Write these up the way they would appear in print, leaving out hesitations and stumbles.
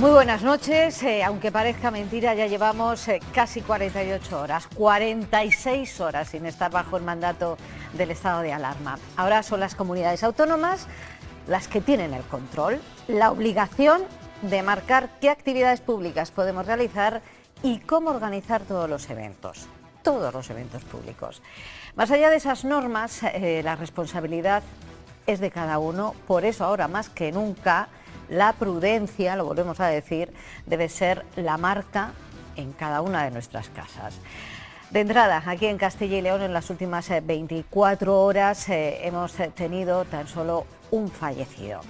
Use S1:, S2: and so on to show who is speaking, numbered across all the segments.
S1: Muy buenas noches, aunque parezca mentira, ya llevamos casi 48 horas, 46 horas sin estar bajo el mandato del estado de alarma. Ahora son las comunidades autónomas las que tienen el control, la obligación de marcar qué actividades públicas podemos realizar y cómo organizar todos los eventos públicos. Más allá de esas normas, la responsabilidad es de cada uno, por eso ahora más que nunca la prudencia, lo volvemos a decir, debe ser la marca en cada una de nuestras casas. De entrada, aquí en Castilla y León, en las últimas 24 horas hemos tenido tan solo un fallecido.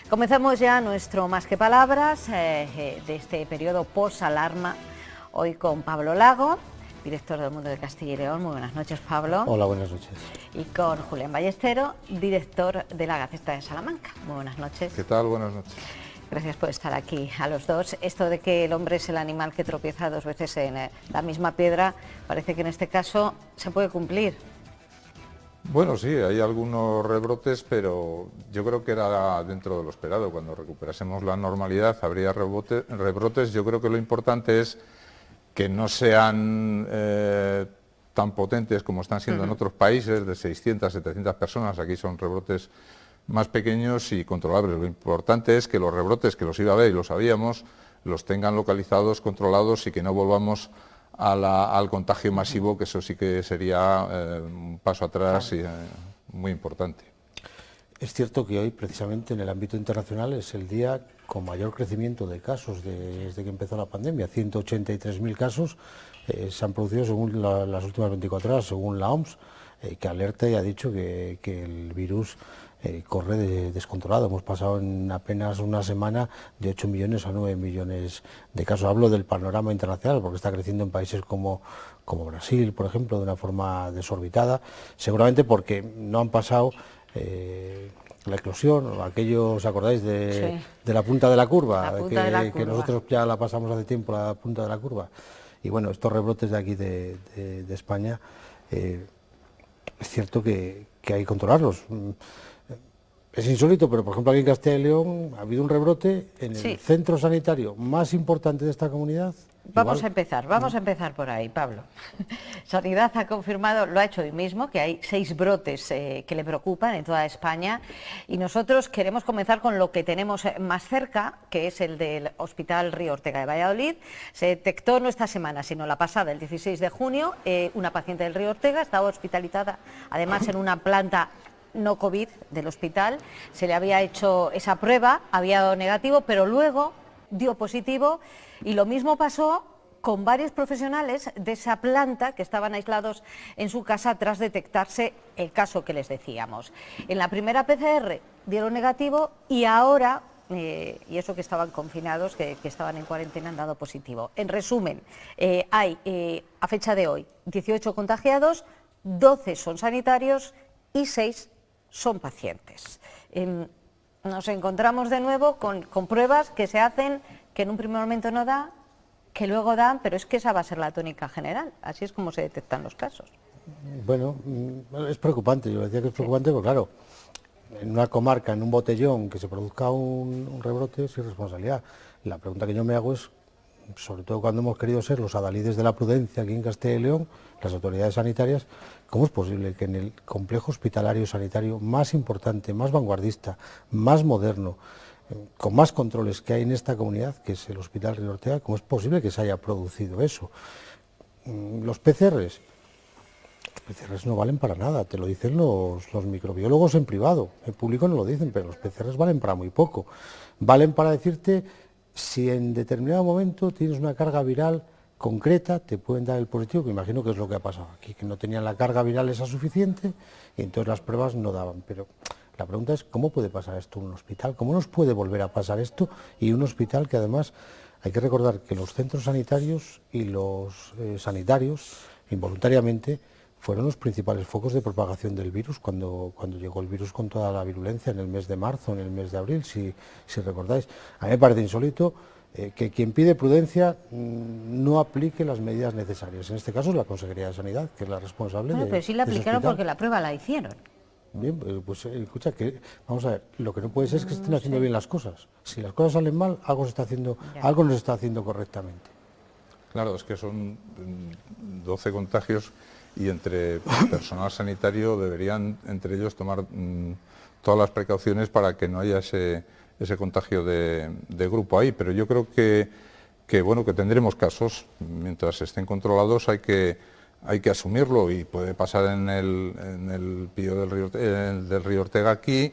S1: Comenzamos ya nuestro Más que Palabras de este periodo post-alarma, hoy con Pablo Lago, director del Mundo de Castilla y León. Muy buenas noches, Pablo.
S2: Hola, buenas noches.
S1: Y con Julián Ballestero, director de la Gaceta de Salamanca. Muy buenas noches.
S3: ¿Qué tal? Buenas noches.
S1: Gracias por estar aquí a los dos. Esto de que el hombre es el animal que tropieza dos veces en la misma piedra, parece que en este caso se puede cumplir.
S3: Bueno, sí, hay algunos rebrotes, pero yo creo que era dentro de lo esperado. Cuando recuperásemos la normalidad habría rebrotes. Yo creo que lo importante es que no sean tan potentes como están siendo en otros países, de 600, 700 personas. Aquí son rebrotes más pequeños y controlables. Lo importante es que los rebrotes, que los iba a haber y lo sabíamos, los tengan localizados, controlados y que no volvamos al contagio masivo, que eso sí que sería un paso atrás y muy importante.
S2: Es cierto que hoy, precisamente en el ámbito internacional, es el día con mayor crecimiento de casos desde que empezó la pandemia. 183.000 casos se han producido según las últimas 24 horas, según la OMS, que alerta y ha dicho que el virus corre descontrolado. Hemos pasado en apenas una semana de 8 millones a 9 millones de casos. Hablo del panorama internacional, porque está creciendo en países como Brasil, por ejemplo, de una forma desorbitada, seguramente porque no han pasado la eclosión, aquello, ¿os acordáis de la punta de la curva? Que nosotros ya la pasamos hace tiempo, la punta de la curva. Y bueno, estos rebrotes de aquí de España, es cierto que hay que controlarlos. Es insólito, pero por ejemplo aquí en Castilla y León ha habido un rebrote en el centro sanitario más importante de esta comunidad.
S1: Vamos a empezar por ahí, Pablo. Sanidad ha confirmado, lo ha hecho hoy mismo, que hay 6 brotes que le preocupan en toda España, y nosotros queremos comenzar con lo que tenemos más cerca, que es el del Hospital Río Ortega de Valladolid. Se detectó no esta semana, sino la pasada, el 16 de junio, una paciente del Río Ortega, estaba hospitalizada, además en una planta no COVID del hospital. Se le había hecho esa prueba, había dado negativo, pero luego dio positivo, y lo mismo pasó con varios profesionales de esa planta que estaban aislados en su casa tras detectarse el caso que les decíamos. En la primera PCR dieron negativo y ahora, y eso que estaban confinados, que estaban en cuarentena, han dado positivo. En resumen, hay a fecha de hoy 18 contagiados, 12 son sanitarios y 6 son pacientes. Nos encontramos de nuevo con pruebas que se hacen, que en un primer momento no da, que luego dan, pero es que esa va a ser la tónica general. Así es como se detectan los casos.
S2: Bueno, es preocupante. Yo decía que es preocupante, porque claro, en una comarca, en un botellón, que se produzca un rebrote es irresponsabilidad. La pregunta que yo me hago es, sobre todo cuando hemos querido ser los adalides de la prudencia aquí en Castilla y León, las autoridades sanitarias, ¿cómo es posible que en el complejo hospitalario sanitario más importante, más vanguardista, más moderno, con más controles que hay en esta comunidad, que es el Hospital Río Ortega, cómo es posible que se haya producido eso? Los PCRs no valen para nada, te lo dicen los microbiólogos en privado, en público no lo dicen, pero los PCRs valen para muy poco. Valen para decirte si en determinado momento tienes una carga viral concreta, te pueden dar el positivo, que imagino que es lo que ha pasado aquí, que no tenían la carga viral esa suficiente y entonces las pruebas no daban. Pero la pregunta es, ¿cómo puede pasar esto en un hospital? ¿Cómo nos puede volver a pasar esto? Y un hospital que además, hay que recordar que los centros sanitarios y los sanitarios, involuntariamente, fueron los principales focos de propagación del virus cuando llegó el virus con toda la virulencia en el mes de marzo, en el mes de abril, si recordáis. A mí me parece insólito que quien pide prudencia no aplique las medidas necesarias. En este caso es la Consejería de Sanidad, que es la responsable
S1: Bueno, pero sí la aplicaron porque la prueba la hicieron.
S2: Bien, pues escucha, que vamos a ver, lo que no puede ser es que estén haciendo bien las cosas. Si las cosas salen mal, algo se está haciendo, algo no se está haciendo correctamente.
S3: Claro, es que son 12 contagios y entre personal sanitario deberían entre ellos tomar todas las precauciones para que no haya ese contagio de grupo ahí. Pero yo creo que bueno, que tendremos casos. Mientras estén controlados hay que asumirlo, y puede pasar en el Pío del Río Ortega aquí,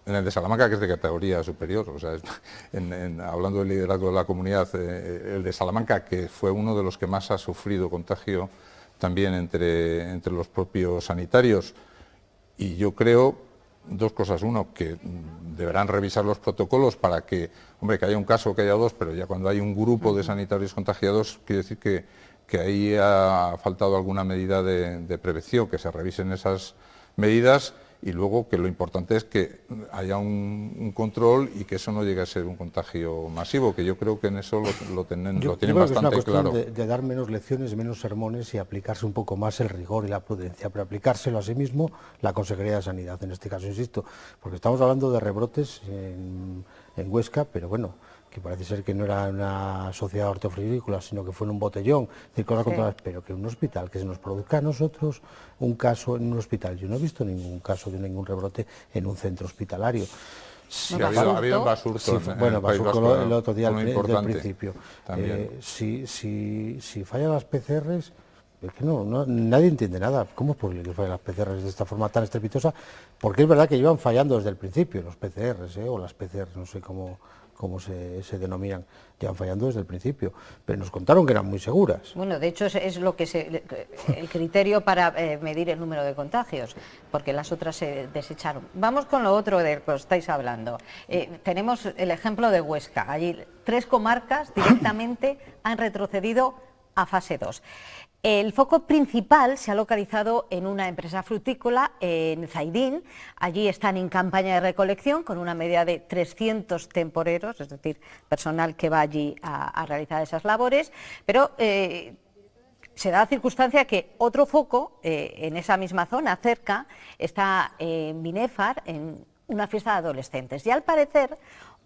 S3: en el de Salamanca, que es de categoría superior. O sea, hablando del liderazgo de la comunidad, el de Salamanca, que fue uno de los que más ha sufrido contagio también entre los propios sanitarios. Y yo creo dos cosas. Uno, que deberán revisar los protocolos para que, hombre, que haya un caso o que haya dos, pero ya cuando hay un grupo de sanitarios contagiados, quiere decir que ahí ha faltado alguna medida de prevención, que se revisen esas medidas, y luego que lo importante es que haya un control y que eso no llegue a ser un contagio masivo, que yo creo que en eso lo tienen bastante claro.
S2: De dar menos lecciones, menos sermones y aplicarse un poco más el rigor y la prudencia, pero aplicárselo a sí mismo la Consejería de Sanidad, en este caso, insisto, porque estamos hablando de rebrotes en Huesca, pero bueno, que parece ser que no era una sociedad hortofrutícola, sino que fue en un botellón, decir, cosas controladas, pero que un hospital, que se nos produzca a nosotros un caso en un hospital. Yo no he visto ningún caso de ningún rebrote en un centro hospitalario.
S3: Sí, ha habido en Basurto. Sí,
S2: bueno, Basurto el otro día del principio. Si fallan las PCRs, es que nadie entiende nada. ¿Cómo es posible que fallen las PCRs de esta forma tan estrepitosa? Porque es verdad que llevan fallando desde el principio los PCRs, o las PCRs, no sé cómo se denominan, llevan fallando desde el principio, pero nos contaron que eran muy seguras.
S1: Bueno, de hecho es lo que el criterio para medir el número de contagios, porque las otras se desecharon. Vamos con lo otro de lo que os estáis hablando. Tenemos el ejemplo de Huesca. Allí 3 comarcas directamente han retrocedido a fase 2. El foco principal se ha localizado en una empresa frutícola en Zaidín. Allí están en campaña de recolección con una media de 300 temporeros, es decir, personal que va allí a realizar esas labores, pero se da la circunstancia que otro foco en esa misma zona, cerca, está en Binéfar, en una fiesta de adolescentes. Y al parecer,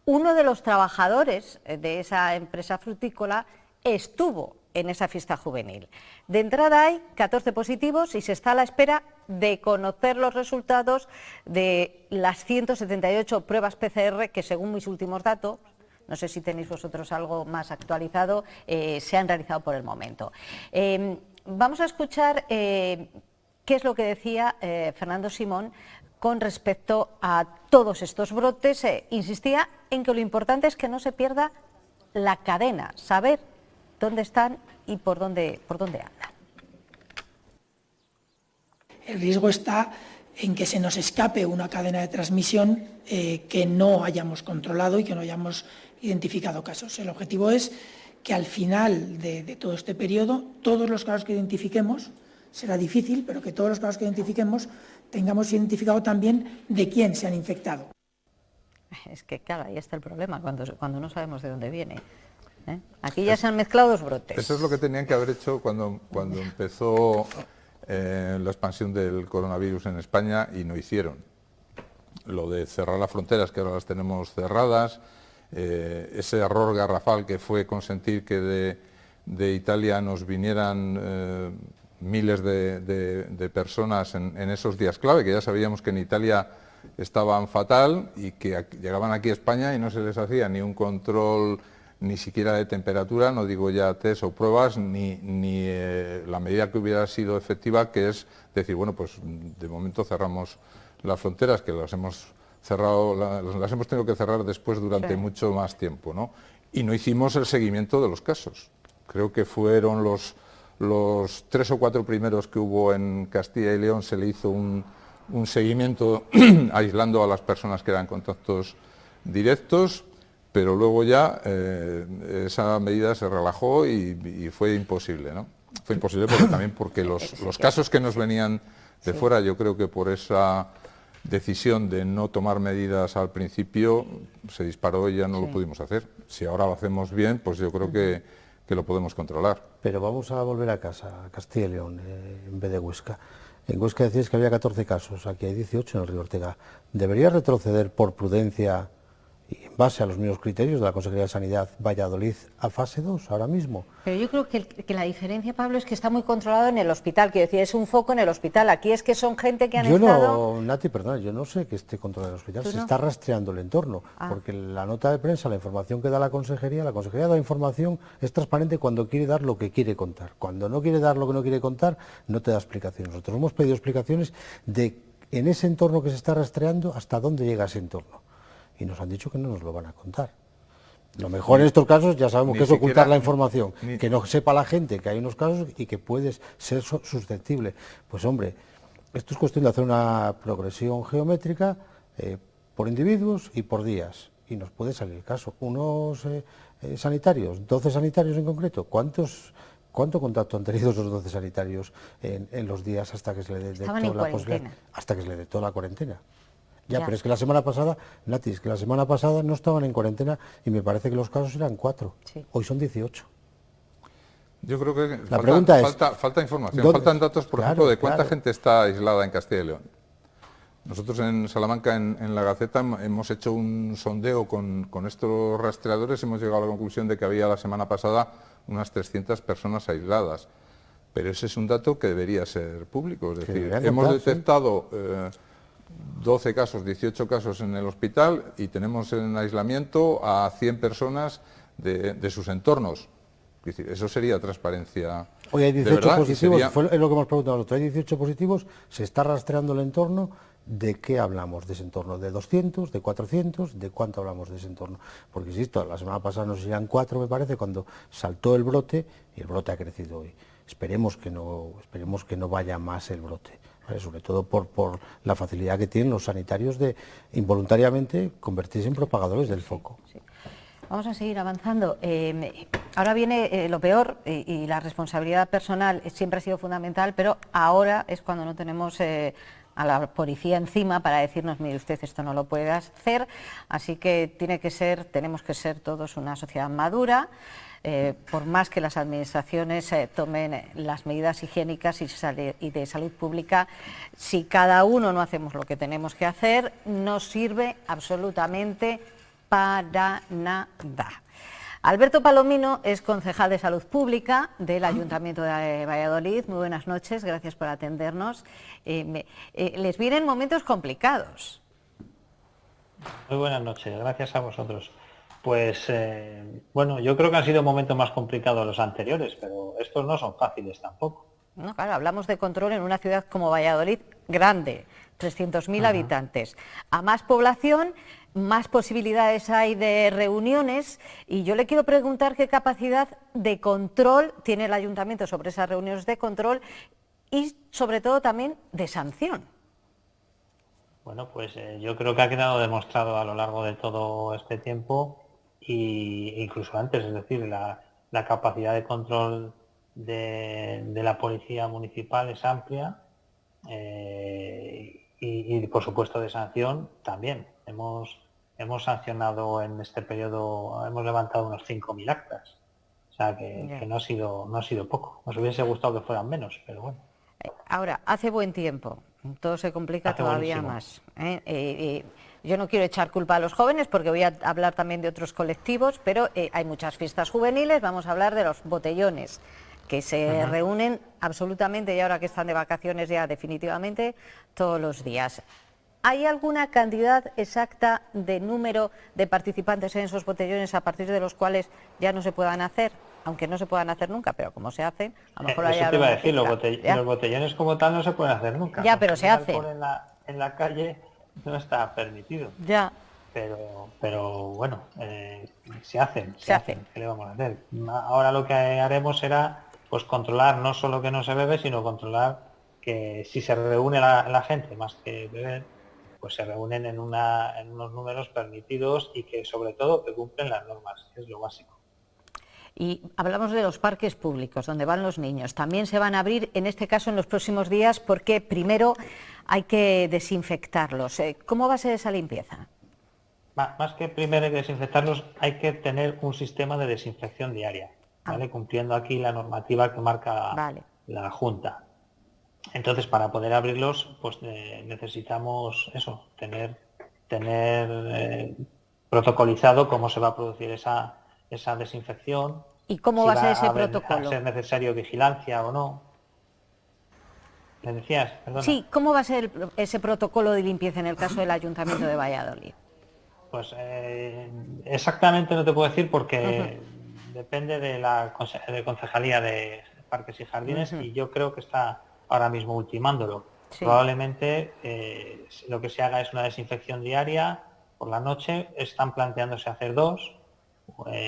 S1: uno de los trabajadores de esa empresa frutícola estuvo en esa fiesta juvenil. De entrada hay 14 positivos y se está a la espera de conocer los resultados de las 178 pruebas PCR que, según mis últimos datos, no sé si tenéis vosotros algo más actualizado, se han realizado por el momento. Vamos a escuchar qué es lo que decía Fernando Simón con respecto a todos estos brotes. Insistía en que lo importante es que no se pierda la cadena, saber dónde están y por dónde andan.
S4: El riesgo está en que se nos escape una cadena de transmisión que no hayamos controlado y que no hayamos identificado casos. El objetivo es que al final de todo este periodo, todos los casos que identifiquemos, será difícil, pero que todos los casos que identifiquemos tengamos identificado también de quién se han infectado.
S1: Es que claro, ahí está el problema, cuando no sabemos de dónde viene. Aquí ya se han mezclado dos brotes.
S3: Eso es lo que tenían que haber hecho cuando empezó la expansión del coronavirus en España, y no hicieron. Lo de cerrar las fronteras, que ahora las tenemos cerradas, ese error garrafal que fue consentir que de Italia nos vinieran miles de personas en esos días clave, que ya sabíamos que en Italia estaban fatal y que llegaban aquí a España y no se les hacía ni un control ni siquiera de temperatura, no digo ya test o pruebas, ni la medida que hubiera sido efectiva, que es decir, bueno, pues de momento cerramos las fronteras, que las hemos cerrado, las hemos tenido que cerrar después durante mucho más tiempo, ¿no? Y no hicimos el seguimiento de los casos. Creo que fueron los 3 o 4 primeros que hubo en Castilla y León, se le hizo un seguimiento aislando a las personas que eran contactos directos, pero luego ya esa medida se relajó y fue imposible, ¿no? Fue imposible porque los casos que nos venían de fuera, yo creo que por esa decisión de no tomar medidas al principio se disparó y ya no lo pudimos hacer. Si ahora lo hacemos bien, pues yo creo que lo podemos controlar.
S2: Pero vamos a volver a casa, a Castilla y León, en vez de Huesca. En Huesca decías que había 14 casos, aquí hay 18 en el Río Ortega. ¿Debería retroceder por prudencia y en base a los mismos criterios de la Consejería de Sanidad Valladolid a fase 2 ahora mismo?
S1: Pero yo creo que la diferencia, Pablo, es que está muy controlado en el hospital. Quiero decir, es un foco en el hospital. Aquí es que son gente que han
S2: Yo
S1: estado...
S2: no, Nati, perdona, yo no sé que esté controlado el hospital,
S1: ¿Tú
S2: se
S1: no?
S2: está rastreando el entorno, porque la nota de prensa, la información que da la Consejería da información, es transparente cuando quiere dar lo que quiere contar. Cuando no quiere dar lo que no quiere contar, no te da explicaciones. Nosotros hemos pedido explicaciones de en ese entorno que se está rastreando, hasta dónde llega ese entorno. Y nos han dicho que no nos lo van a contar. Lo mejor en estos casos ya sabemos
S3: Ni
S2: que es ocultar
S3: siquiera-
S2: la información,
S3: ni-
S2: que no sepa la gente que hay unos casos y que puedes ser susceptible. Pues hombre, esto es cuestión de hacer una progresión geométrica por individuos y por días. Y nos puede salir el caso. Unos sanitarios, 12 sanitarios en concreto, ¿cuánto contacto han tenido esos 12 sanitarios en los días hasta que se le
S1: Estaban
S2: detectó
S1: en
S2: la posibilidad?
S1: cuarentena.
S2: Hasta que se le detectó la cuarentena. Ya,
S1: Ya.
S2: pero es que la semana pasada, Nati, es que la semana pasada no estaban en cuarentena y me parece que los casos eran 4.
S1: Sí.
S2: Hoy son 18.
S3: Yo creo que
S2: pregunta es,
S3: falta información,
S2: ¿dónde?
S3: faltan datos, por
S2: Claro,
S3: ejemplo, de cuánta
S2: claro.
S3: gente está aislada en Castilla y León. Nosotros en Salamanca, en la Gaceta, hemos hecho un sondeo con estos rastreadores y hemos llegado a la conclusión de que había la semana pasada unas 300 personas aisladas. Pero ese es un dato que debería ser público. Es decir,
S2: deberían
S3: hemos
S2: contar, sí.
S3: detectado 12 casos, 18 casos en el hospital y tenemos en aislamiento a 100 personas de sus entornos. Es decir, eso sería transparencia.
S2: Hoy hay
S3: de
S2: 18
S3: verdad, y
S2: positivos,
S3: sería-
S2: es lo que hemos preguntado nosotros. Hay 18 positivos, se está rastreando el entorno. ¿De qué hablamos de ese entorno? ¿De 200? ¿De 400? ¿De cuánto hablamos de ese entorno? Porque, insisto, la semana pasada nos eran 4, me parece, cuando saltó el brote, y el brote ha crecido hoy. Esperemos que no vaya más el brote, ¿vale? Sobre todo por la facilidad que tienen los sanitarios de involuntariamente convertirse en propagadores del foco.
S1: Sí. Vamos a seguir avanzando. Ahora viene lo peor y la responsabilidad personal siempre ha sido fundamental, pero ahora es cuando no tenemos a la policía encima para decirnos, mire usted, esto no lo puede hacer, así que tenemos que ser todos una sociedad madura. Por más que las administraciones tomen las medidas higiénicas y de salud pública, si cada uno no hacemos lo que tenemos que hacer, no sirve absolutamente para nada. Alberto Palomino es concejal de Salud Pública del Ayuntamiento de Valladolid. Muy buenas noches, gracias por atendernos. Les vienen momentos complicados.
S5: Muy buenas noches, gracias a vosotros. Pues bueno, yo creo que han sido momentos más complicados los anteriores, pero estos no son fáciles tampoco.
S1: No, claro, hablamos de control en una ciudad como Valladolid, grande, 300.000 habitantes. A más población, más posibilidades hay de reuniones, y yo le quiero preguntar qué capacidad de control tiene el ayuntamiento sobre esas reuniones de control y sobre todo también de sanción.
S5: Bueno, pues yo creo que ha quedado demostrado a lo largo de todo este tiempo e incluso antes, es decir, la capacidad de control de la policía municipal es amplia y por supuesto de sanción también. Hemos sancionado en este periodo, hemos levantado unos 5.000 actas, o sea que no ha sido poco. Nos hubiese gustado que fueran menos, pero bueno.
S1: Ahora, hace buen tiempo, todo se complica
S5: Hace
S1: todavía
S5: buenísimo.
S1: más. Yo no quiero echar culpa a los jóvenes porque voy a hablar también de otros colectivos, pero hay muchas fiestas juveniles. Vamos a hablar de los botellones, que se reúnen absolutamente, y ahora que están de vacaciones ya definitivamente, todos los días. ¿Hay alguna cantidad exacta de número de participantes en esos botellones a partir de los cuales ya no se puedan hacer? Aunque no se puedan hacer nunca, pero como se hacen, a lo mejor hay
S5: Eso te iba a decir,
S1: cifra.
S5: los botellones como tal no se pueden hacer nunca.
S1: Ya, pero se
S5: Consumir
S1: hacen.
S5: alcohol en la calle no está permitido.
S1: Ya.
S5: Pero bueno, se hacen.
S1: Se hacen.
S5: ¿Qué le vamos a hacer? Ahora lo que haremos será pues controlar no solo que no se bebe, sino controlar que si se reúne la gente más que beber, pues se reúnen en unos números permitidos y que sobre todo que cumplen las normas, que es lo básico.
S1: Y hablamos de los parques públicos, donde van los niños. También se van a abrir, en este caso, en los próximos días, porque primero hay que desinfectarlos. ¿Cómo va a ser esa limpieza?
S5: Más que primero hay que desinfectarlos, hay que tener un sistema de desinfección diaria, ¿vale? Cumpliendo aquí la normativa que marca la Junta. Entonces, para poder abrirlos, pues necesitamos eso, tener protocolizado cómo se va a producir esa desinfección.
S1: ¿Y cómo
S5: si
S1: va a ser ese
S5: a
S1: protocolo?
S5: ser necesario vigilancia o no. ¿Me decías? Perdona.
S1: Sí, ¿cómo va a ser ese protocolo de limpieza en el caso del Ayuntamiento de Valladolid?
S5: Pues exactamente no te puedo decir porque depende de la Concejalía de Parques y Jardines y yo creo que está ahora mismo ultimándolo.
S1: Sí.
S5: Probablemente lo que se haga es una desinfección diaria por la noche. Están planteándose hacer 2,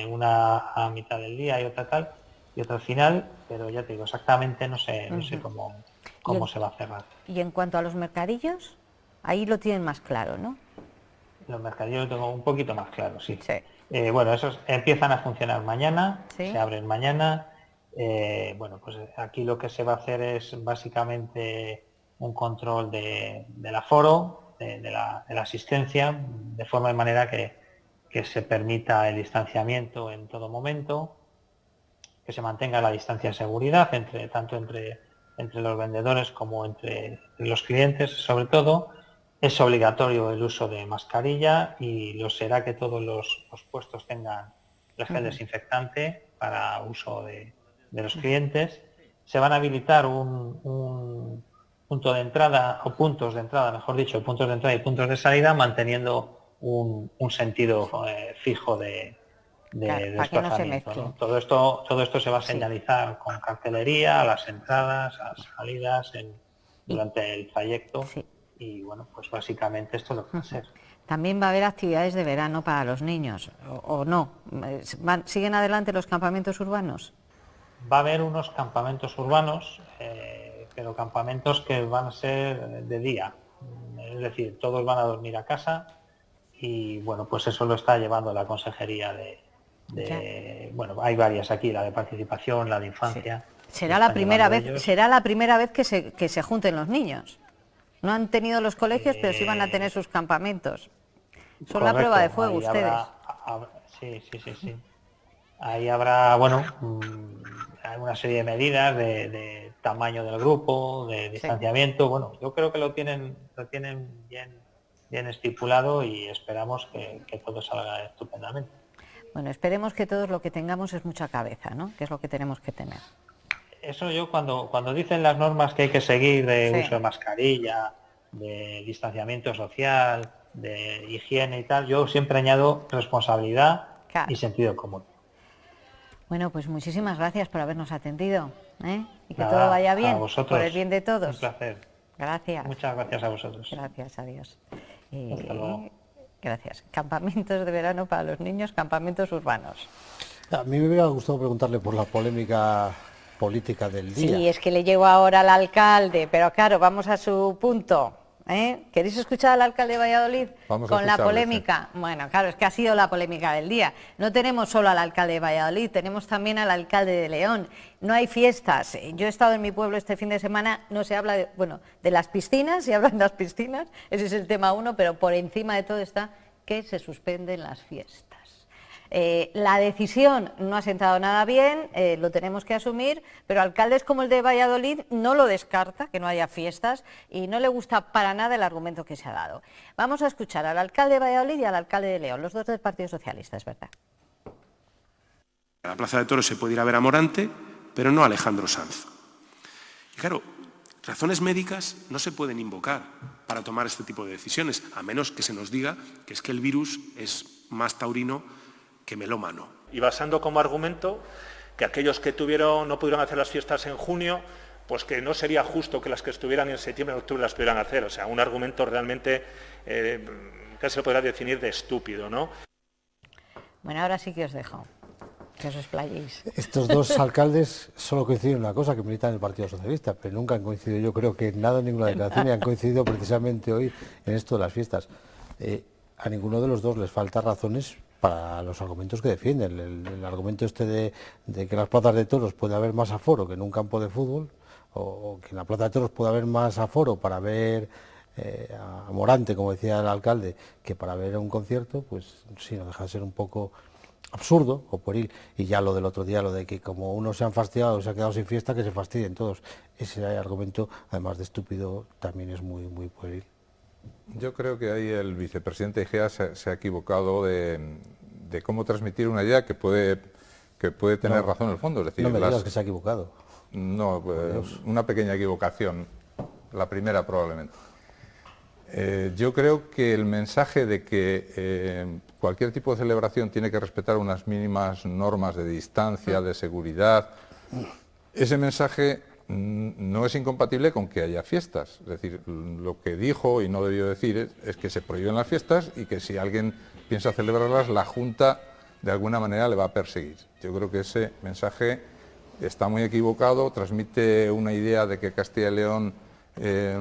S5: una a mitad del día y otra tal, y otra al final, pero ya te digo, exactamente no sé cómo se va a cerrar.
S1: Y en cuanto a los mercadillos, ahí lo tienen más claro, ¿no?
S5: Los mercadillos lo tengo un poquito más claro, sí.
S1: Sí.
S5: Bueno, esos empiezan a funcionar mañana,
S1: ¿Sí?
S5: se abren mañana. Bueno, pues aquí lo que se va a hacer es básicamente un control del aforo, de la asistencia, de forma y manera que se permita el distanciamiento en todo momento, que se mantenga la distancia de seguridad tanto entre los vendedores como entre los clientes, sobre todo. Es obligatorio el uso de mascarilla y lo será que todos los puestos tengan el gel desinfectante para uso de los clientes. Se van a habilitar un punto de entrada, o puntos de entrada, mejor dicho, puntos de entrada y puntos de salida, manteniendo un sentido fijo de
S1: Claro, para que no se
S5: desplazamiento,
S1: mezclen.
S5: ¿no? Todo esto se va a señalizar con cartelería a las entradas, a las salidas, durante el trayecto.
S1: Sí.
S5: Y bueno, pues básicamente esto es lo que va a ser.
S1: También va a haber actividades de verano para los niños, o no. ¿Siguen adelante los campamentos urbanos?
S5: Va a haber unos campamentos urbanos, pero campamentos que van a ser de día. Es decir, todos van a dormir a casa y bueno, pues eso lo está llevando la Consejería bueno, hay varias aquí, la de participación, la de infancia.
S1: Sí. Será la primera vez que se junten los niños. No han tenido los colegios, pero sí van a tener sus campamentos. Son la prueba de fuego ustedes.
S5: Sí. Ahí habrá, bueno, hay una serie de medidas de tamaño del grupo, de distanciamiento. Bueno, yo creo que lo tienen bien estipulado y esperamos que todo salga estupendamente.
S1: Bueno, esperemos que todos lo que tengamos es mucha cabeza, ¿no? Que es lo que tenemos que tener.
S5: Eso yo cuando dicen las normas que hay que seguir de uso de mascarilla, de distanciamiento social, de higiene y tal, yo siempre añado responsabilidad y sentido común.
S1: Bueno, pues muchísimas gracias por habernos atendido, ¿eh? Y que
S5: Nada,
S1: todo vaya bien,
S5: a vosotros,
S1: por el bien de todos.
S5: Un placer.
S1: Gracias.
S5: Muchas gracias a vosotros.
S1: Gracias, adiós.
S5: Hasta luego.
S1: Gracias. Campamentos de verano para los niños, campamentos urbanos.
S2: A mí me hubiera gustado preguntarle por la polémica política del día.
S1: Sí, es que le llevo ahora al alcalde, pero claro, vamos a su punto. ¿Queréis escuchar al alcalde de Valladolid con la polémica? Sí. Bueno, claro, es que ha sido la polémica del día. No tenemos solo al alcalde de Valladolid, tenemos también al alcalde de León. No hay fiestas. Yo he estado en mi pueblo este fin de semana, no se habla de las piscinas, se hablan de las piscinas, ese es el tema 1, pero por encima de todo está que se suspenden las fiestas. La decisión no ha sentado nada bien, lo tenemos que asumir, pero alcaldes como el de Valladolid no lo descarta, que no haya fiestas, y no le gusta para nada el argumento que se ha dado. Vamos a escuchar al alcalde de Valladolid y al alcalde de León, los dos del Partido Socialista, es verdad.
S6: A la Plaza de Toros se puede ir a ver a Morante, pero no a Alejandro Sanz. Y claro, razones médicas no se pueden invocar para tomar este tipo de decisiones, a menos que se nos diga que es que el virus es más taurino que melómano.
S7: Y basando como argumento que aquellos que no pudieron hacer las fiestas en junio, pues que no sería justo que las que estuvieran en septiembre o octubre las pudieran hacer. O sea, un argumento realmente que se lo podrá definir de estúpido, ¿no?
S1: Bueno, ahora sí que os dejo, que os explayéis.
S2: Estos dos alcaldes solo coinciden en una cosa, que militan en el Partido Socialista, pero nunca han coincidido, yo creo que en nada, en ninguna declaración, y han coincidido precisamente hoy en esto de las fiestas. A ninguno de los dos les falta razones para los argumentos que defienden. El argumento este de que en las plazas de toros puede haber más aforo que en un campo de fútbol, o que en la plaza de toros puede haber más aforo para ver a Morante, como decía el alcalde, que para ver un concierto, pues sí, no deja de ser un poco absurdo o pueril. Y ya lo del otro día, lo de que como unos se han fastidiado, se ha quedado sin fiesta, que se fastidien todos. Ese argumento, además de estúpido, también es muy, muy pueril.
S3: Yo creo que ahí el vicepresidente Egea se ha equivocado de cómo transmitir una idea que puede tener razón en el fondo. Es decir,
S2: no me digas que se ha equivocado.
S3: No, una pequeña equivocación, la primera probablemente. Yo creo que el mensaje de que cualquier tipo de celebración tiene que respetar unas mínimas normas de distancia, de seguridad, ese mensaje no es incompatible con que haya fiestas. Es decir, lo que dijo y no debió decir es que se prohíben las fiestas y que si alguien piensa celebrarlas, la Junta de alguna manera le va a perseguir. Yo creo que ese mensaje está muy equivocado, transmite una idea de que Castilla y León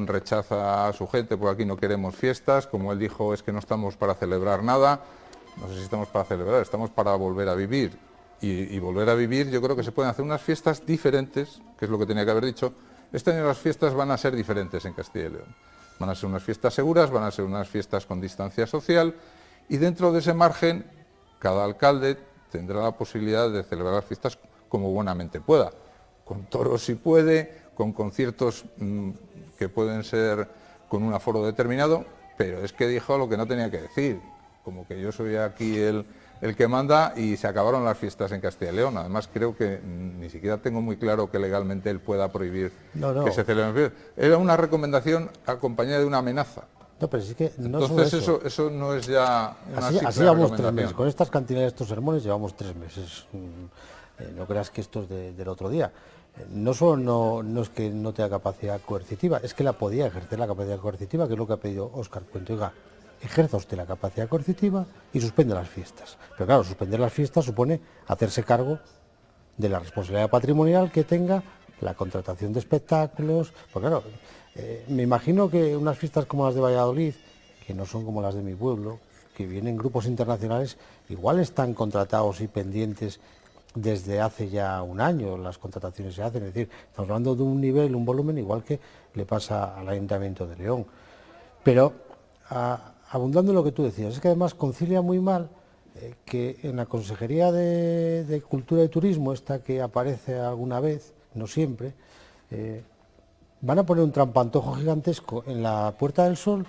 S3: rechaza a su gente, porque aquí no queremos fiestas. Como él dijo, es que no estamos para celebrar nada. No sé si estamos para celebrar, estamos para volver a vivir. Y volver a vivir, yo creo que se pueden hacer unas fiestas diferentes, que es lo que tenía que haber dicho. Este año las fiestas van a ser diferentes en Castilla y León. Van a ser unas fiestas seguras, van a ser unas fiestas con distancia social, y dentro de ese margen, cada alcalde tendrá la posibilidad de celebrar las fiestas como buenamente pueda, con toros si puede, con conciertos que pueden ser con un aforo determinado, pero es que dijo lo que no tenía que decir, como que yo soy aquí el que manda y se acabaron las fiestas en Castilla y León. Además creo que ni siquiera tengo muy claro que legalmente él pueda prohibir que se celebren fiestas. Era una recomendación acompañada de una amenaza.
S2: No, pero sí que no
S3: entonces
S2: solo
S3: eso no es ya una
S2: así llevamos 3 meses. Con estas cantidades de estos sermones llevamos 3 meses. No creas que esto es del otro día. No solo no es que no tenga capacidad coercitiva, es que la podía ejercer la capacidad coercitiva, que es lo que ha pedido Óscar Puente. Oiga, ejerza usted la capacidad coercitiva y suspende las fiestas. Pero claro, suspender las fiestas supone hacerse cargo de la responsabilidad patrimonial que tenga la contratación de espectáculos. Pues claro, me imagino que unas fiestas como las de Valladolid, que no son como las de mi pueblo, que vienen grupos internacionales, igual están contratados y pendientes desde hace ya un año. Las contrataciones se hacen, es decir, estamos hablando de un nivel, un volumen igual que le pasa al Ayuntamiento de León. Pero abundando en lo que tú decías, es que además concilia muy mal que en la Consejería de Cultura y Turismo, esta que aparece alguna vez, no siempre, van a poner un trampantojo gigantesco en la Puerta del Sol,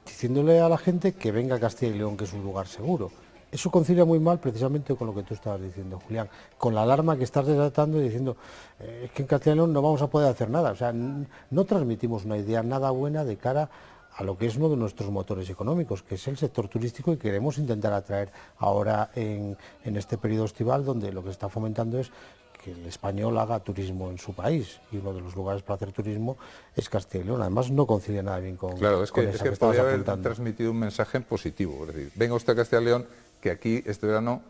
S2: diciéndole a la gente que venga a Castilla y León, que es un lugar seguro. Eso concilia muy mal precisamente con lo que tú estabas diciendo, Julián, con la alarma que estás desatando y diciendo es que en Castilla y León no vamos a poder hacer nada. O sea, no transmitimos una idea nada buena de cara a lo que es uno de nuestros motores económicos, que es el sector turístico, y queremos intentar atraer ahora en este periodo estival, donde lo que se está fomentando es que el español haga turismo en su país, y uno de los lugares para hacer turismo es Castilla y León. Además no concilia nada bien con
S3: claro, es que podría haber transmitido un mensaje positivo, es decir, venga usted a Castilla y León, que aquí este verano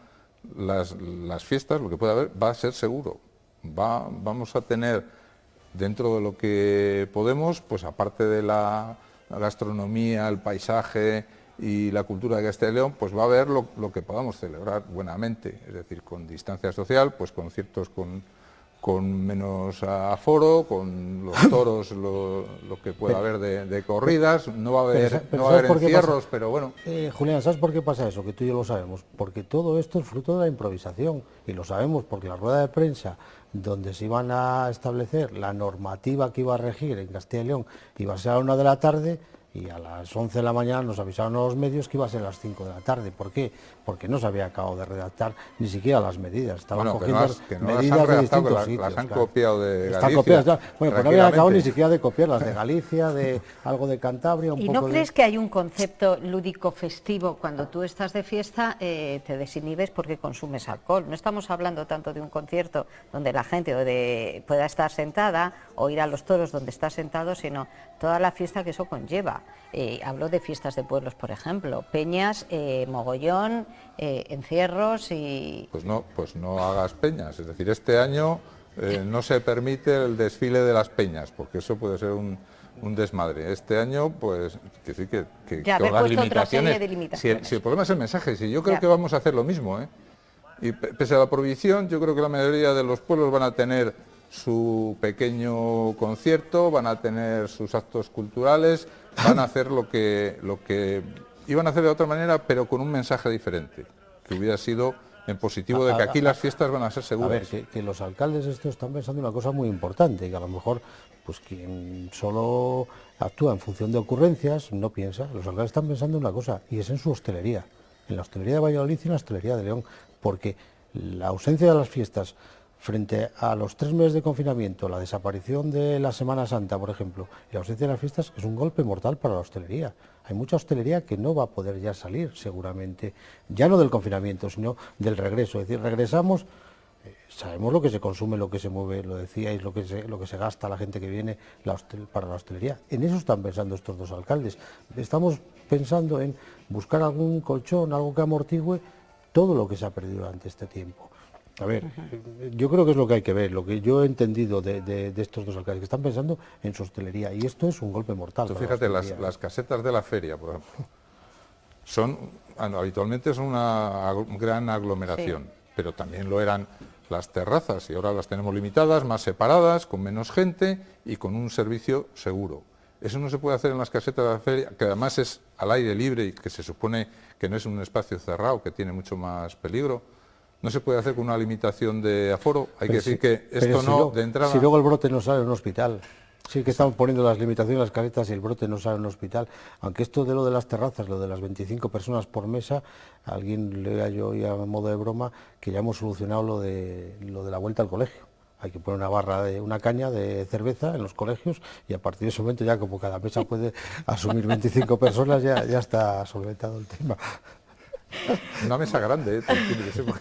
S3: las fiestas, lo que pueda haber, va a ser seguro. Vamos a tener, dentro de lo que podemos, pues aparte de la gastronomía, el paisaje y la cultura de Castilla y León, pues va a haber lo que podamos celebrar buenamente, es decir, con distancia social, pues conciertos con menos aforo, con los toros, lo que pueda haber de corridas, no va a haber encierros, pero bueno.
S2: Julián, ¿sabes por qué pasa eso? Que tú y yo lo sabemos, porque todo esto es fruto de la improvisación, y lo sabemos porque la rueda de prensa donde se iban a establecer la normativa que iba a regir en Castilla y León iba a ser a la 1 de la tarde, y a las 11 de la mañana nos avisaron a los medios que iba a ser a las 5 de la tarde. ¿Por qué? Porque no se había acabado de redactar ni siquiera las medidas. Estaban cogiendo medidas de distintos sitios.
S3: Las han copiado de Galicia.
S2: Están copiadas, claro. Bueno, pues no habían acabado ni siquiera de copiar las de Galicia, de algo de Cantabria.
S1: ¿Y no crees que hay un concepto lúdico festivo? Cuando tú estás de fiesta te desinhibes porque consumes alcohol. No estamos hablando tanto de un concierto donde la gente pueda estar sentada o ir a los toros donde está sentado, sino toda la fiesta que eso conlleva. Hablo de fiestas de pueblos, por ejemplo, peñas, mogollón, encierros y...
S3: Pues no hagas peñas, es decir, este año no se permite el desfile de las peñas, porque eso puede ser un desmadre. Este año, pues, decir que
S1: las limitaciones...
S3: Si el problema es el mensaje, si yo creo que vamos a hacer lo mismo, y pese a la prohibición, yo creo que la mayoría de los pueblos van a tener su pequeño concierto, van a tener sus actos culturales, van a hacer lo que iban a hacer de otra manera, pero con un mensaje diferente, que hubiera sido en positivo de que aquí las fiestas van a ser seguras.
S2: A ver, que los alcaldes estos están pensando una cosa muy importante, que a lo mejor pues quien solo actúa en función de ocurrencias no piensa. Los alcaldes están pensando en una cosa, y es en su hostelería, en la hostelería de Valladolid y en la hostelería de León, porque la ausencia de las fiestas frente a los 3 meses de confinamiento, la desaparición de la Semana Santa, por ejemplo, y la ausencia de las fiestas es un golpe mortal para la hostelería. Hay mucha hostelería que no va a poder ya salir, seguramente, ya no del confinamiento, sino del regreso. Es decir, regresamos, sabemos lo que se consume, lo que se mueve, lo decíais, lo que se gasta la gente que viene para la hostelería. En eso están pensando estos dos alcaldes. Estamos pensando en buscar algún colchón, algo que amortigüe todo lo que se ha perdido durante este tiempo. A ver, yo creo que es lo que hay que ver, lo que yo he entendido de estos dos alcaldes, que están pensando en su hostelería, y esto es un golpe mortal.
S3: Tú fíjate, las casetas de la feria, por ejemplo, habitualmente son una gran aglomeración, sí, pero también lo eran las terrazas, y ahora las tenemos limitadas, más separadas, con menos gente y con un servicio seguro. Eso no se puede hacer en las casetas de la feria, que además es al aire libre y que se supone que no es un espacio cerrado, que tiene mucho más peligro. No se puede hacer con una limitación de aforo. Hay que decir que esto no, de entrada...
S2: Si luego el brote no sale en un hospital. Sí que estamos poniendo las limitaciones en las casetas y el brote no sale en un hospital. Aunque esto de lo de las terrazas, lo de las 25 personas por mesa, a alguien leía yo hoy a modo de broma que ya hemos solucionado lo de la vuelta al colegio. Hay que poner una caña de cerveza en los colegios y a partir de ese momento ya como cada mesa puede asumir 25 personas, ya está solventado el tema.
S3: Una mesa grande, una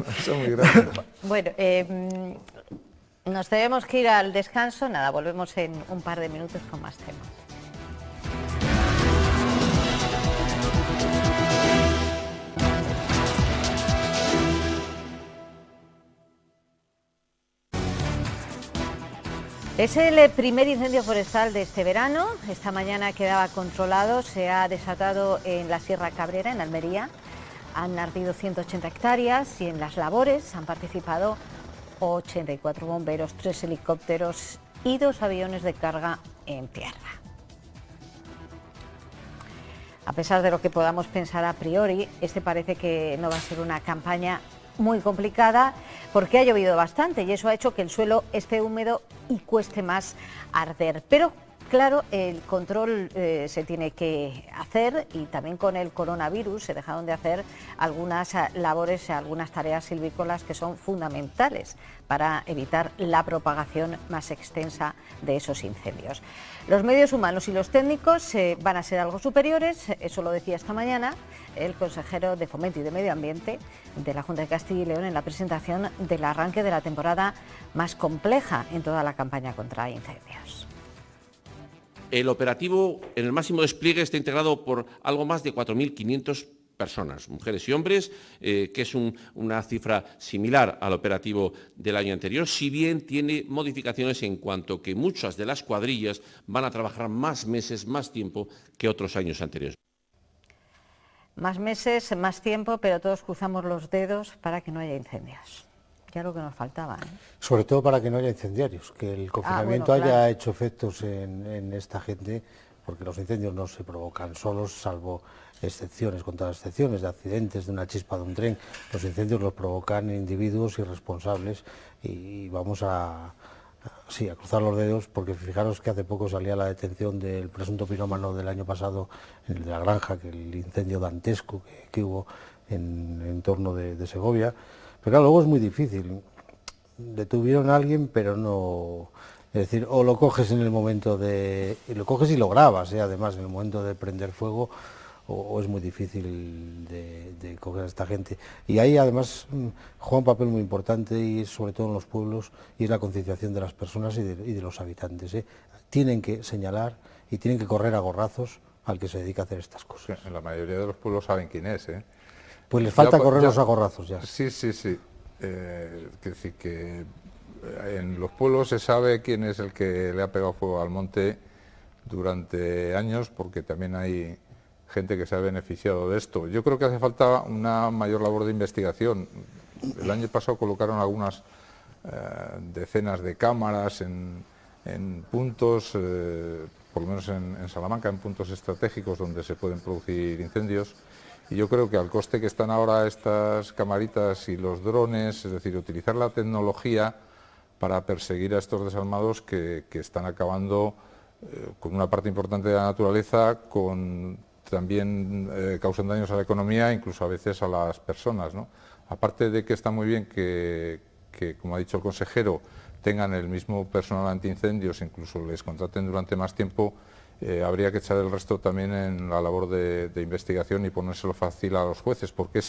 S3: mesa muy grande.
S1: Bueno, nos tenemos que ir al descanso, nada, volvemos en un par de minutos con más temas. Es el primer incendio forestal de este verano. Esta mañana quedaba controlado, se ha desatado en la Sierra Cabrera, en Almería. Han ardido 180 hectáreas y en las labores han participado 84 bomberos, 3 helicópteros y 2 aviones de carga en tierra. A pesar de lo que podamos pensar a priori, este parece que no va a ser una campaña muy complicada porque ha llovido bastante y eso ha hecho que el suelo esté húmedo y cueste más arder. Pero claro, el control se tiene que hacer y también con el coronavirus se dejaron de hacer algunas labores, algunas tareas silvícolas que son fundamentales para evitar la propagación más extensa de esos incendios. Los medios humanos y los técnicos van a ser algo superiores, eso lo decía esta mañana el consejero de Fomento y de Medio Ambiente de la Junta de Castilla y León en la presentación del arranque de la temporada más compleja en toda la campaña contra incendios.
S8: El operativo en el máximo despliegue está integrado por algo más de 4.500 personas, mujeres y hombres, que es una cifra similar al operativo del año anterior, si bien tiene modificaciones en cuanto que muchas de las cuadrillas van a trabajar más meses, más tiempo que otros años anteriores.
S1: Más meses, más tiempo, pero todos cruzamos los dedos para que no haya incendios. Ya lo que nos faltaba, ¿eh?
S2: Sobre todo para que no haya incendiarios, que el confinamiento haya hecho efectos en esta gente, porque los incendios no se provocan solos, salvo excepciones, contadas excepciones de accidentes, de una chispa de un tren. Los incendios los provocan individuos irresponsables y vamos a cruzar los dedos, porque fijaros que hace poco salía la detención del presunto pirómano del año pasado, el de la granja, que el incendio dantesco que hubo en torno de Segovia. Pero claro, luego es muy difícil. Detuvieron a alguien, pero no... Es decir, o lo coges en el momento lo coges y lo grabas, además, en el momento de prender fuego, o es muy difícil de coger a esta gente. Y ahí, además, juega un papel muy importante, y sobre todo en los pueblos, y es la concienciación de las personas y de los habitantes. Tienen que señalar y tienen que correr a gorrazos al que se dedica a hacer estas cosas.
S3: En la mayoría de los pueblos saben quién es,
S2: Pues les falta correrlos a gorrazos ya.
S3: Sí. Es decir, que en los pueblos se sabe quién es el que le ha pegado fuego al monte durante años, porque también hay gente que se ha beneficiado de esto. Yo creo que hace falta una mayor labor de investigación. El año pasado colocaron algunas decenas de cámaras en puntos, por lo menos en Salamanca, en puntos estratégicos donde se pueden producir incendios. Y yo creo que al coste que están ahora estas camaritas y los drones, es decir, utilizar la tecnología para perseguir a estos desalmados que están acabando con una parte importante de la naturaleza, también causan daños a la economía, incluso a veces a las personas, ¿no? Aparte de que está muy bien que, como ha dicho el consejero, tengan el mismo personal antiincendios, incluso les contraten durante más tiempo, habría que echar el resto también en la labor de investigación y ponérselo fácil a los jueces, porque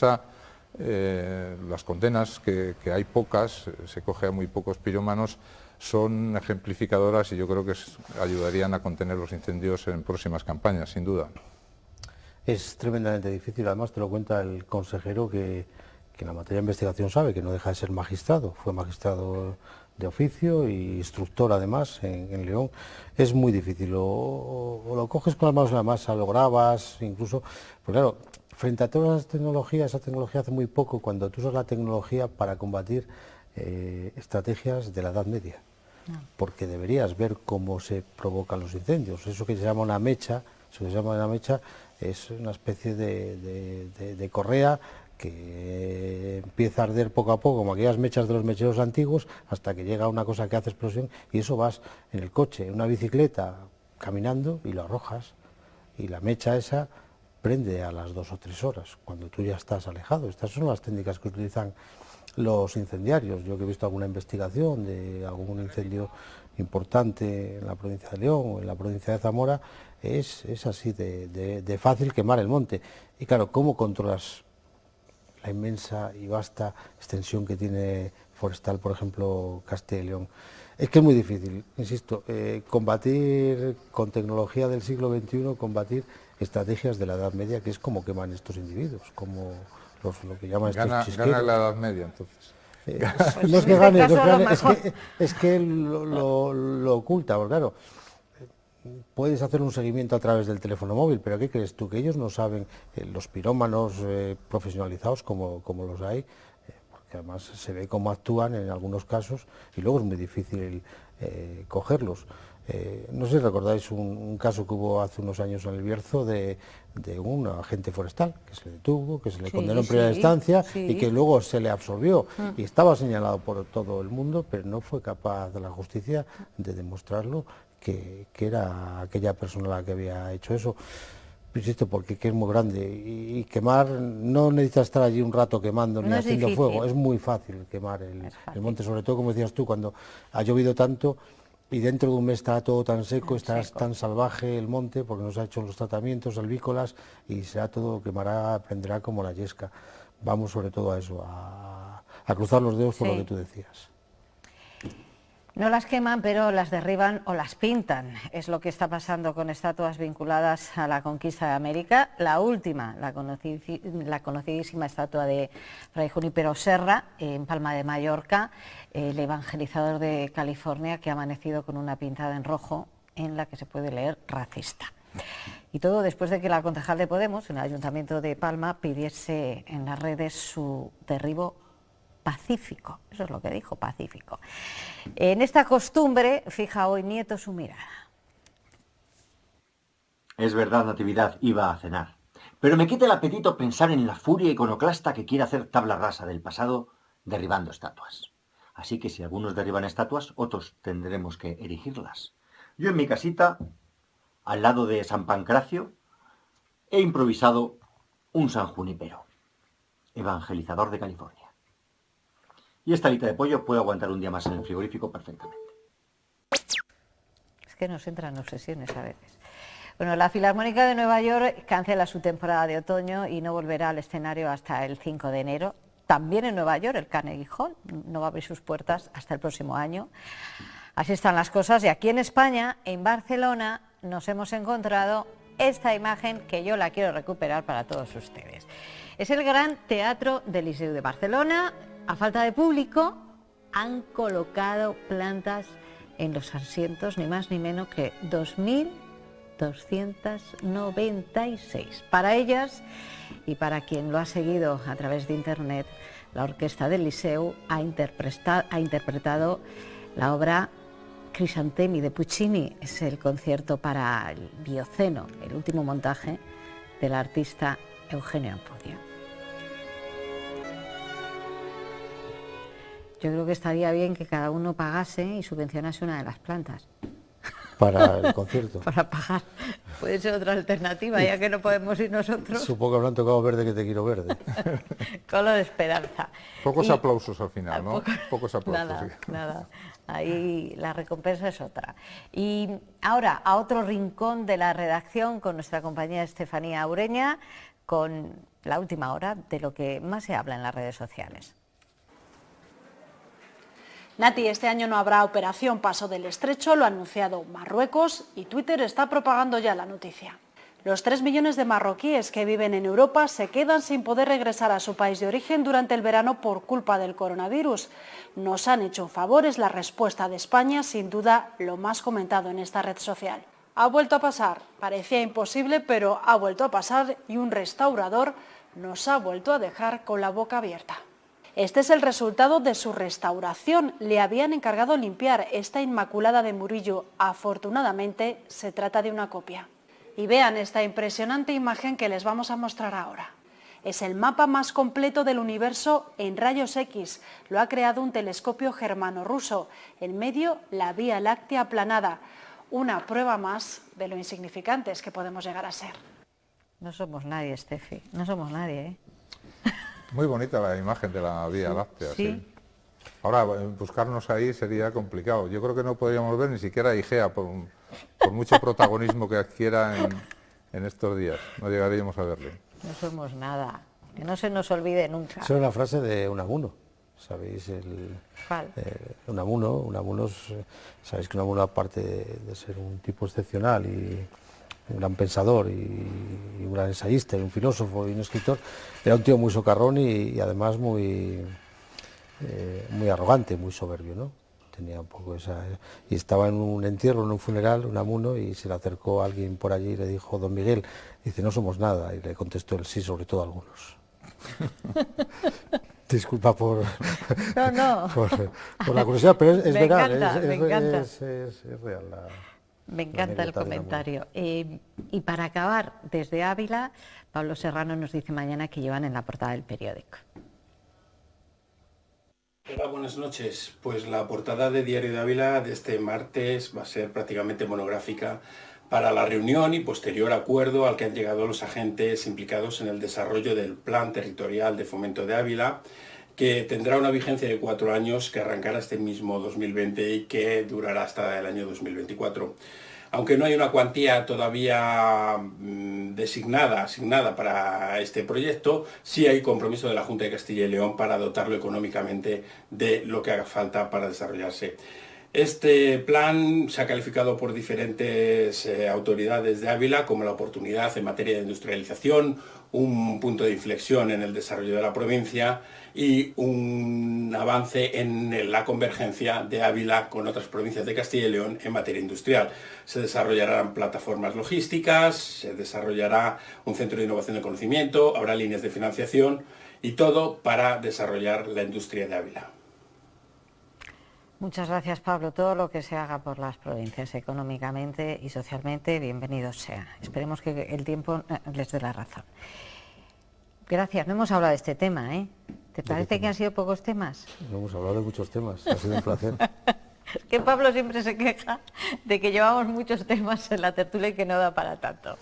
S3: las condenas, que hay pocas, se coge a muy pocos pirómanos, son ejemplificadoras y yo creo que ayudarían a contener los incendios en próximas campañas, sin duda.
S2: Es tremendamente difícil, además te lo cuenta el consejero que en la materia de investigación sabe que no deja de ser magistrado, fue magistrado de oficio y instructor además en León. Es muy difícil, o lo coges con las manos en la masa, lo grabas, incluso, pues claro, frente a todas las tecnologías, esa tecnología hace muy poco cuando tú usas la tecnología para combatir estrategias de la Edad Media, porque deberías ver cómo se provocan los incendios. Eso que se llama una mecha, es una especie de correa que empieza a arder poco a poco, como aquellas mechas de los mecheros antiguos, hasta que llega una cosa que hace explosión, y eso vas en el coche, en una bicicleta, caminando, y lo arrojas, y la mecha esa prende a las 2 o 3 horas, cuando tú ya estás alejado. Estas son las técnicas que utilizan los incendiarios. Yo que he visto alguna investigación de algún incendio importante en la provincia de León o en la provincia de Zamora, es así de fácil quemar el monte. Y claro, ¿cómo controlas la inmensa y vasta extensión que tiene forestal, por ejemplo, Castilla y León? Es que es muy difícil, insisto, combatir con tecnología del siglo XXI, combatir estrategias de la Edad Media, que es como queman estos individuos, como lo que llaman estos chisqueros.
S3: Gana la Edad Media, entonces.
S2: No es que gane, es que lo oculta, porque claro, puedes hacer un seguimiento a través del teléfono móvil, pero ¿qué crees tú? Que ellos no saben, los pirómanos profesionalizados como los hay, porque además se ve cómo actúan en algunos casos y luego es muy difícil cogerlos. No sé si recordáis un caso que hubo hace unos años en el Bierzo de un agente forestal que se le detuvo, que se le condenó en primera instancia y que luego se le absolvió y estaba señalado por todo el mundo, pero no fue capaz de la justicia de demostrarlo que era aquella persona la que había hecho eso. Insisto, porque es muy grande y quemar, no necesitas estar allí un rato quemando ni haciendo fuego, es muy fácil quemar el monte, sobre todo como decías tú, cuando ha llovido tanto y dentro de un mes está todo tan seco, estará tan salvaje el monte porque no se ha hecho los tratamientos alvícolas y será todo, quemará, prenderá como la yesca. Vamos sobre todo a eso, a cruzar los dedos por lo que tú decías.
S1: No las queman, pero las derriban o las pintan. Es lo que está pasando con estatuas vinculadas a la conquista de América. La última, la conocidísima estatua de Fray Junípero Serra, en Palma de Mallorca, el evangelizador de California, que ha amanecido con una pintada en rojo en la que se puede leer racista. Y todo después de que la concejal de Podemos, en el Ayuntamiento de Palma, pidiese en las redes su derribo pacífico. Eso es lo que dijo, pacífico. En esta costumbre fija hoy Nieto su mirada.
S9: Es verdad, Natividad, iba a cenar. Pero me quita el apetito pensar en la furia iconoclasta que quiere hacer tabla rasa del pasado derribando estatuas. Así que si algunos derriban estatuas, otros tendremos que erigirlas. Yo en mi casita, al lado de San Pancracio, he improvisado un San Junípero, evangelizador de California. Y esta alita de pollo puede aguantar un día más en el frigorífico perfectamente.
S1: Es que nos entran obsesiones a veces. Bueno, la Filarmónica de Nueva York cancela su temporada de otoño y no volverá al escenario hasta el 5 de enero. También en Nueva York, el Carnegie Hall no va a abrir sus puertas hasta el próximo año. Así están las cosas. Y aquí en España, en Barcelona, nos hemos encontrado esta imagen que yo la quiero recuperar para todos ustedes. Es el Gran Teatro del Liceu de Barcelona. A falta de público, han colocado plantas en los asientos, ni más ni menos que 2.296. Para ellas y para quien lo ha seguido a través de internet, la Orquesta del Liceu ha interpretado la obra Crisantemi de Puccini. Es el concierto para el Bioceno, el último montaje del artista Eugenio Ampudia. Yo creo que estaría bien que cada uno pagase y subvencionase una de las plantas.
S2: Para el concierto.
S1: Para pagar. Puede ser otra alternativa, ya que no podemos ir nosotros.
S2: Supongo que habrán tocado Verde que te quiero verde.
S1: Color de esperanza.
S3: Pocos aplausos al final, ¿no? Pocos aplausos.
S1: Nada,
S3: sí.
S1: nada. Ahí la recompensa es otra. Y ahora a otro rincón de la redacción con nuestra compañera Estefanía Ureña, con la última hora de lo que más se habla en las redes sociales.
S10: Nati, este año no habrá operación Paso del Estrecho, lo ha anunciado Marruecos y Twitter está propagando ya la noticia. Los 3 millones de marroquíes que viven en Europa se quedan sin poder regresar a su país de origen durante el verano por culpa del coronavirus. Nos han hecho un favor, es la respuesta de España, sin duda lo más comentado en esta red social. Ha vuelto a pasar, parecía imposible, pero ha vuelto a pasar y un restaurador nos ha vuelto a dejar con la boca abierta. Este es el resultado de su restauración. Le habían encargado limpiar esta Inmaculada de Murillo. Afortunadamente, se trata de una copia. Y vean esta impresionante imagen que les vamos a mostrar ahora. Es el mapa más completo del universo en rayos X. Lo ha creado un telescopio germano-ruso. En medio, la Vía Láctea aplanada. Una prueba más de lo insignificantes que podemos llegar a ser.
S1: No somos nadie, Estefi. No somos nadie, ¿eh?
S3: Muy bonita la imagen de la Vía Láctea, sí. Ahora, buscarnos ahí sería complicado. Yo creo que no podríamos ver ni siquiera a Igea, por mucho protagonismo que adquiera en estos días. No llegaríamos a verle.
S1: No somos nada. Que no se nos olvide nunca.
S2: Esa es una frase de Unamuno. ¿Sabéis?
S1: ¿Cuál?
S2: Unamuno sabéis que Unamuno, aparte de ser un tipo excepcional y un gran pensador y un gran ensayista y un filósofo y un escritor, era un tío muy socarrón y además muy arrogante, muy soberbio, ¿no? Tenía un poco esa... Y estaba en un entierro, en un funeral, Unamuno, y se le acercó alguien por allí y le dijo: don Miguel, dice, no somos nada, y le contestó él: sí, sobre todo algunos. Disculpa por la curiosidad, pero es verdad, es real.
S1: Me encanta el comentario. Y para acabar, desde Ávila, Pablo Serrano nos dice mañana que llevan en la portada del periódico.
S6: Hola, buenas noches. Pues la portada de Diario de Ávila de este martes va a ser prácticamente monográfica para la reunión y posterior acuerdo al que han llegado los agentes implicados en el desarrollo del Plan Territorial de Fomento de Ávila, que tendrá una vigencia de 4 años, que arrancará este mismo 2020 y que durará hasta el año 2024. Aunque no hay una cuantía todavía asignada para este proyecto, sí hay compromiso de la Junta de Castilla y León para dotarlo económicamente de lo que haga falta para desarrollarse. Este plan se ha calificado por diferentes autoridades de Ávila como la oportunidad en materia de industrialización, un punto de inflexión en el desarrollo de la provincia y un avance en la convergencia de Ávila con otras provincias de Castilla y León en materia industrial. Se desarrollarán plataformas logísticas, se desarrollará un centro de innovación de conocimiento, habrá líneas de financiación y todo para desarrollar la industria de Ávila.
S1: Muchas gracias, Pablo. Todo lo que se haga por las provincias económicamente y socialmente, bienvenido sea. Esperemos que el tiempo les dé la razón. Gracias. No hemos hablado de este tema, ¿eh? ¿Te parece que han sido pocos temas?
S2: No hemos hablado de muchos temas. Ha sido un placer.
S1: Es que Pablo siempre se queja de que llevamos muchos temas en la tertulia y que no da para tanto.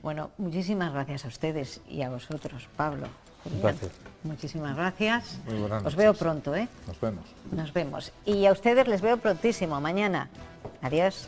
S1: Bueno, muchísimas gracias a ustedes y a vosotros, Pablo.
S2: Un placer.
S1: Muchísimas gracias.
S3: Muy buenas noches.
S1: Os veo pronto, ¿eh?
S3: Nos vemos.
S1: Nos vemos. Y a ustedes les veo prontísimo, mañana. Adiós.